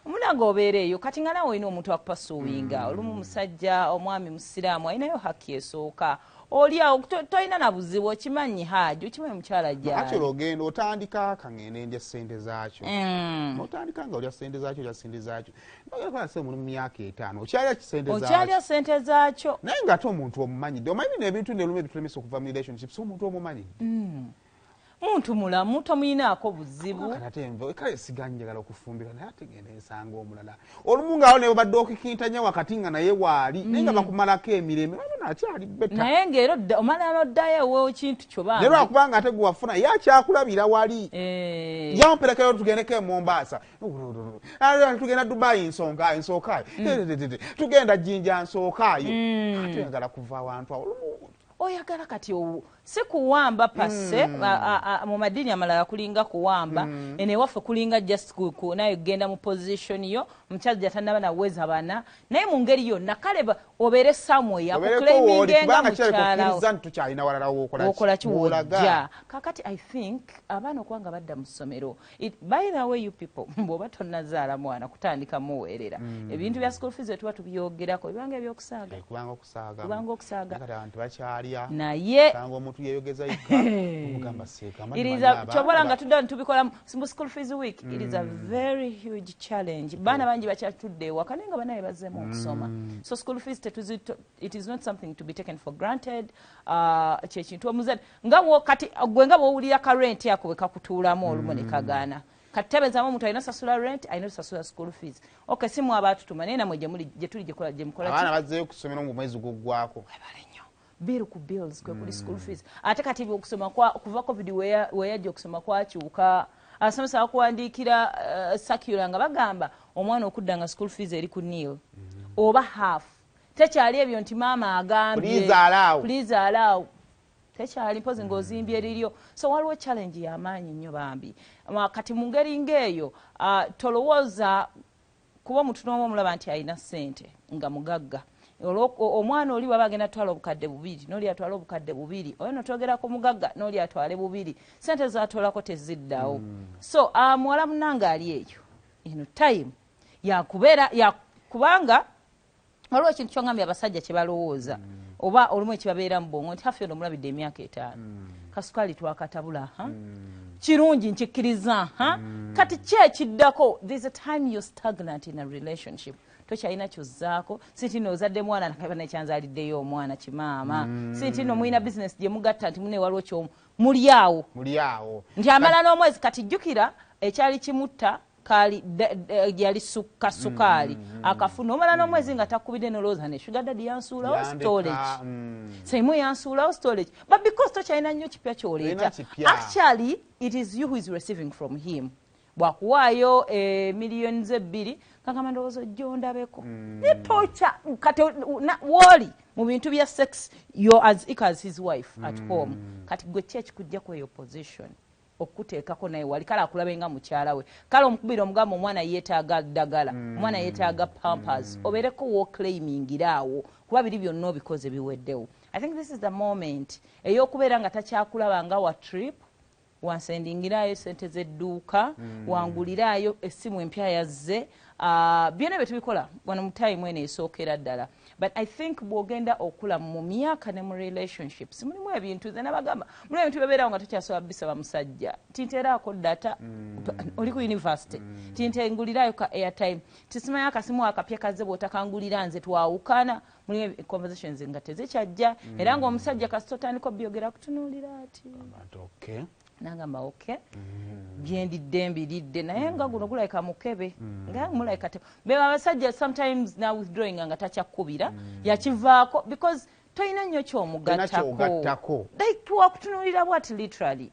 Omunanga obeereeyo kati nga nawe olina omuntu akupasuwinga olumu musajja omwami musiraamu alinayo hakki esooka oli awo tolina na buzibu okimanyi Haji okimanyi mukyala gyali actually ogenda otandika akangende ndya ssente zaakyo otandika nga olya ssente zaakyo noyagala se mu myaka 5 okyalya ssente zaakyo naye ng'ate omuntu omumanyidde omanyi bino ebintu nelumu ebitulemesa okuva mu relationships omuntu omumanyidde muntu mulamu tomuyinaako buzibu ate enva kale siganyi njagala okufumbira naye ategenda ensanga omulala olumu ngaawo ne obadde okikintanya wakati nga naye waali naye nga bakumalako emirembe nabona akyali beta naye ng'ero omala n'oddayo eweewo kintu kyo bambi naye lwakubanga ate gwe wafuna ye akyakulabira wali yamperekeyo tugendeko e Mombasa tugenda Dubai nsookayo tugenda Jinja nsookayo ate oyagala kuva awantu awo oyagala kati si kuwamba passe mu madini amalala kulinga kuwamba ene waffe kulinga just naye genda mu position yo omukyala tannaba naweza bana naye mu ngeri yonna kale obeere somewhere yakuclaimingenga mukyala wokola kiwojja kakati I think abaana okubanga badda mu ssomero by the way you people bw'oba tonnazaala mwana kutandika muweerera ebintu bya school fees tuba tubyogerako bibanga ebyokusaaga kubanga okusaaga naye kyobola nga tudda ntubikola mu school fees week it is a very huge challenge baana bangi bakyatudde ewaka naye nga banaye bazzeemu okusoma so school fees it is not something to be taken for granted kyekintu omuzadde kati gwe nga bwowulira ka rent yako bwe kakutuulamu olumu ne kagaana kati tebeezaamu omuntu alina sasula rent alina sasula school fees okay si mwe abaatutuma naye namwe gye tuli gye mukola abaana bazzeeyo ku ssomero mu mwezi guggwako bill ku bills kwe kuli school fees ate kati okusoma kuva covid weyajja okusoma kwakyuka abasomesa bakuwandiikira circular nga bagamba omwana okudda nga school fees eri ku nil oba half tekyali ebyo nti maama agambye please allow tekyali mpozi ng'ozimbye eriryo so waliwo challenge y'amaanyi nnyo bambi kati mu ngeri ng'eyo tolowooza kuba omuntu n'omu omulaba nti alina ssente nga mugagga omwana oli waba agenda atwala obukadde 2 n'oli atwala obukadde 2 oyo notwogera ku mugagga n'oli atwale 2 ssente zatolako teziddawo so muwala munanga ali eyo eno time yakubeera kubanga waliwo ekintu kyongambye abasajja kye balowooza oba olumu ekibabeera mu bwongo nti Haffy ono omulabidde emyaka 5 kasukaali twakatabula kirungi nkikkiriza kati ki ekiddako there's a time you're stagnant in a relationship tokyalina kyozzaako sinti no ozadde mwana nakaba nekyanzaliddeyo omwana kimaama sinti no muyina business gye mugatta nti mune waliwo kyo mulyawo nti amala n'omwezi kati jjukira ekyali kimutta kali yali sukaali akafuna omala n'omwezi nga takubidde nolooza ne sugar daddy yansuulawo storage Saymore yansuulawo storage but because tokyalina nnyo kipya kyoleeta actually it is you who is receiving from him bwakuwaayo millions 2 kagamba ndowooza ojja ondabeko netocha kati woli mu bintu bya sex you're as equal as his wife at home kati gwe ki ekikujja ku eyo position okuteekako naye wali kale akulabe nga mukyala we kale omukubira omugamba omwana yeetaaga ddagala omwana yeetaaga pampers obeereko woclaimingiraawo kuba biri byonna obikoze biweddewo I think this is the moment ey'okubeera nga takyakulaba nga wa trip wansendingiraayo sente z'edduuka wanguliraayo essimu empya yazze byonna bye tubikola wano mu time eno esookera ddala but I think bw'ogenda okula mu myaka ne mu relationships mulimu ebintu ze nabagamba mulimu ebintu bebeerawo nga tokyasobola bisaba musajja tinteraako data oli ku university tintenguliraayo ka airtime tisimayo akasimu akapya kazze bw'otakangulira nze twawukana mulimu conversations nga tezikyajja era ng'omusajja kasita otandika obyogera kutunuulira ati nagamba okay byendidde mbiridde naye nga guno gulabika mukebe nga mulabika beba abasajja sometimes now withdrawing nga takyakubira yakivaako because toyina nnyo kyomugattako wakutunuulira bwati literally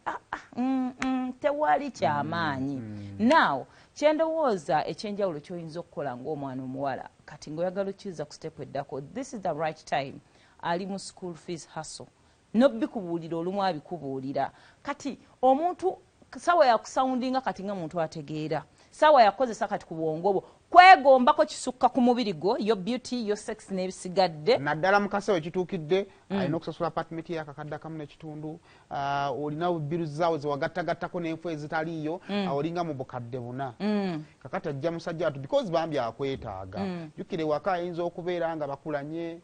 tewali kyamaanyi now kyendowooza ekyenjawulo kyoyinza okukola ng'omwana omuwala kati ng'oyagala okkiza ku step eddako this is the right time ali mu school fees hustle nobikubuulira olumu abikubuulira kati omuntu sawa yakusoundinga kati nga muntu ategeera sawa yakozesa kati ku bwongo bwo kwegombako kisukka ku mubiri gwo yo beauty yo sex n'ebisigadde naddala mukasewo ekituukidde alina okusasula apartment yakakadde akamu n'ekitundu olina biru zaawo zewagattagattako n'enfu ezitaliiyo olinga mu bukadde buna kakati ajja musajja watu because bambi akwetaaga jjukire waka ayinza okubeera nga bakulanye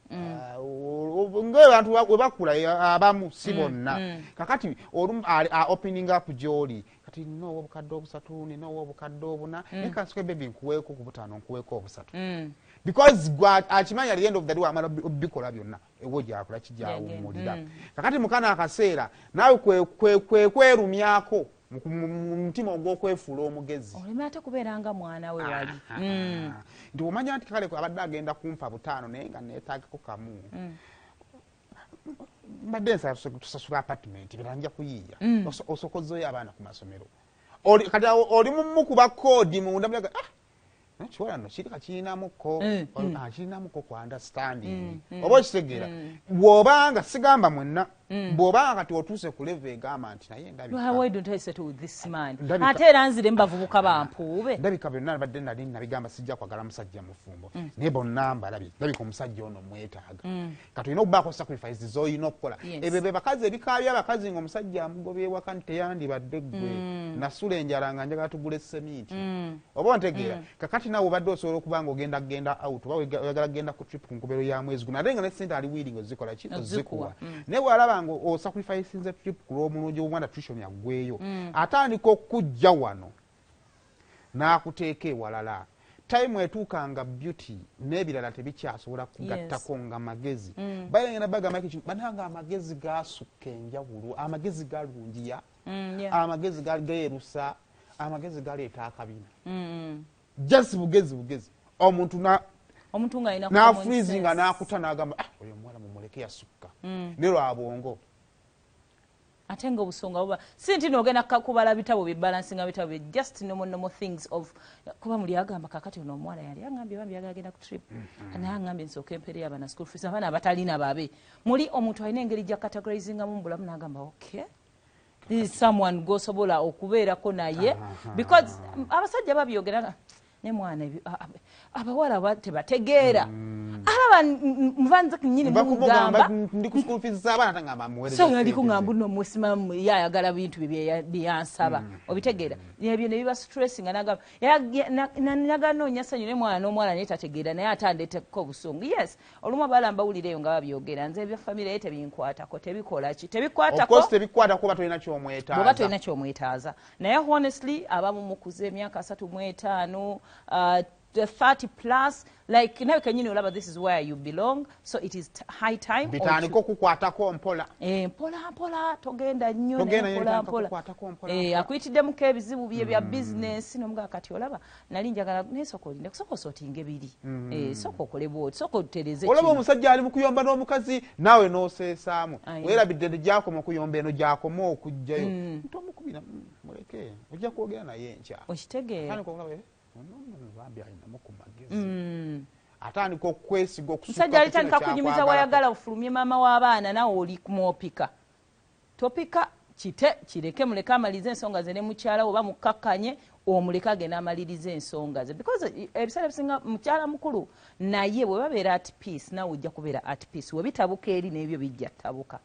ng'abantu we bakula abamu si bonna kakati olumu opening up gy'oli kati nina obukadde obusatu nina obukadde obuna nekansike bebi nkuweeko ku butaano nkuweeko obusatu because akimanya at the end of the day amala bikola byonna ewo gyakula kijawumulira kakati mukana akaseera naawe kwerumyako mutima ogw'okwefuula omugezi olema ate kubeera nga mwana we wali nti omanya nti kale abadde agenda kumpa butaano naye nga neetaagako kamu mbadde nsaba tusasula apartment biranja kuyiiya osokozeyo abaana ku masomero kati oli mumu kuba koodi munda kiwala no kirika kirinamuko kirinamuko ku understanding oba okitegeera bw'obanga sigamba mwenna bw'obanga kati otuuse ku level egamba nti naye ate era nzire mbavubuka bampuube ndabika byonna badde nali nabigamba sijja kwagala musajja mufumbo naye bonna ndabika omusajja ono mwetaaga kati olina okubaako sacrifices z'olina okukola ebyo be bakazi ebikaabya abakazi ng'omusajja amugobya ewaka nti teyandibadde ggwe nasula enjala nga njagala tugula esemiiti oba ontegeera kakati nawe obadde osobola okuba nga ogenda kgenda out oba oyagala kgenda ku trip ku nkubero ya mwezi guno ate nga ne ssente ali wiiringi ozikola ki ozikuwa naye bw'alaba nga osacrificinze trip ku lw'omulungi obuganda tuition yaggweyo atandika okujja wano n'akuteeka ewalala time etuuka nga beauty n'ebirala tebikyasobola kugattako nga magezi bayengenda bagamba bananga amagezi gasukka enjawulo amagezi galungiya amagezi geerusa amagezi galeeta akabina just bugezi omuntu n'afreezinga n'akuta n'agamba oyo omuwala mumuleke yasukka ne lwabwongo ate nga obusonga buba si nti n'ogenda kubala bitabo byebalansinga bitabo bye just normal things of kuba muli agamba kakati ono omuwala yali agambye bambi agenda ku trip naye agambye nsooka empere y'abaana school fees abaana abatalina babe muli omuntu alina engeri gya categorizingamu mu bulamu n'agamba okay this is someone gosobola okubeerako naye because abasajja babyogera ne mwana abawala tebategeera alaba nvanze kinyini mugamba ndi ku school fees z'abaana tangamba muweereza so ndi kungamba no musima yayagala bintu byansaba obitegeera ebyo ne biba stressing nagamba nagamba noonya sanyu ne mwana n'omwala naye tategeera naye atandeeteko obusungu yes olumu abalamba bawulireyo nga babyogera nze ebya famire ye tebinkwatako tebikola ki tebikwatako oba tolina kyomwetaaza naye honestly abamu mukuze emyaka 35 30 plus like nawe kanyini olaba this is where you belong so it is high time bitandika okukwatako mpola mpola togenda nnyo mpola akuyitiddemu ebizibu bye bya business nomugaa kati olaba nali njagala nesoko olinde kusokosa otinga ebiri soko okole bwoti soko otereze olaba omusajja ali mu kuyomba n'omukazi naawe n'oseesaamu weerabidde nti gyakoma okuyomba eno gyakoma okujjayo ntomukubira muleke ojja kwogera naye enkya okitegeera bambi alinamu ku magezi atandika okwesiga okusajja alitandika kunyumiza wayagala ofulumye maama w'abaana nawe oli kumwopika topika kite kireke muleke amalize ensonga ze ne mukyala oba mukakkanye omuleke agenda amaliriza ensonga ze because ebiseera bisinga mukyala mukulu naye bwe babeera at peace nawe ojja kubeera at peace we bitabuka eri n'ebyo bijja ttabuka